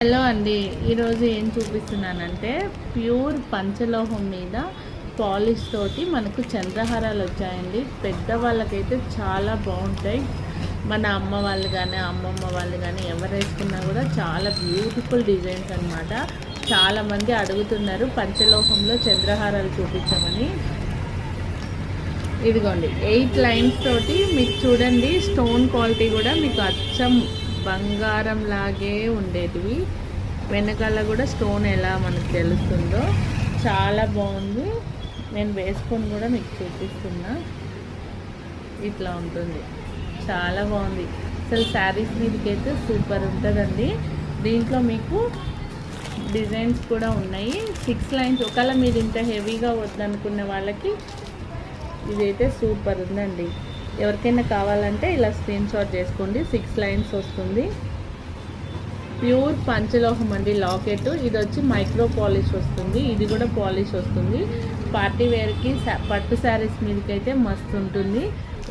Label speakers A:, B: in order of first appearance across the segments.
A: Hello అండి, ఈరోజు ఏం చూపిస్తున్నానంటే ప్యూర్ పంచలోహం మీద పాలిష్ తోటి మనకు చంద్రహారాలు వచ్చాయండి. పెద్దవాళ్ళకైతే చాలా బాగుంటాయి. మన అమ్మ వాళ్ళు కానీ అమ్మమ్మ వాళ్ళు కానీ ఎవరు వేసుకున్నా కూడా చాలా బ్యూటిఫుల్ డిజైన్స్ అనమాట. చాలామంది అడుగుతున్నారు పంచలోహంలో చంద్రహారాలు చూపించమని. ఇదిగోండి 8 లైన్స్ తోటి మీకు చూడండి, స్టోన్ క్వాలిటీ కూడా మీకు అచ్చం బంగారం లాగే ఉండేటివి. వెనకాల కూడా స్టోన్ ఎలా మనకు తెలుస్తుందో చాలా బాగుంది. నేను వేసుకొని కూడా మీకు చూపిస్తున్నా. ఇట్లా ఉంటుంది, చాలా బాగుంది. అసలు శారీస్ మీదకైతే సూపర్ ఉంటుందండి. దీంట్లో మీకు డిజైన్స్ కూడా ఉన్నాయి. 6 లైన్స్. ఒకవేళ మీరు ఇంత హెవీగా వద్దనుకునే వాళ్ళకి ఇదైతే సూపర్ ఉందండి. ఎవరికైనా కావాలంటే ఇలా స్క్రీన్ షాట్ చేసుకోండి. 6 లైన్స్ వస్తుంది. ప్యూర్ పంచలోహం అండి లాకెట్. ఇది వచ్చి మైక్రో పాలిష్ వస్తుంది. ఇది కూడా పాలిష్ వస్తుంది. పార్టీ వేర్కి పట్టు శారీస్ మీదకైతే మస్తు ఉంటుంది.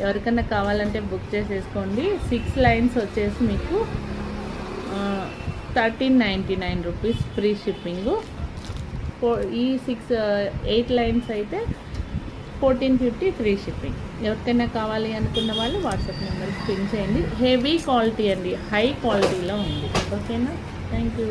A: ఎవరికైనా కావాలంటే బుక్ చేసేసుకోండి. 6 లైన్స్ వచ్చేసి మీకు 1399 రూపీస్ ఫ్రీ షిప్పింగు. ఈ 8 లైన్స్ అయితే 1450 ఫ్రీ షిప్పింగ్. ఎవరికైనా కావాలి అనుకున్న వాళ్ళు వాట్సాప్ నెంబర్కి పిన్ చేయండి. హెవీ క్వాలిటీ అండి, హై క్వాలిటీలో ఉంది. ఓకేనా? Thank you.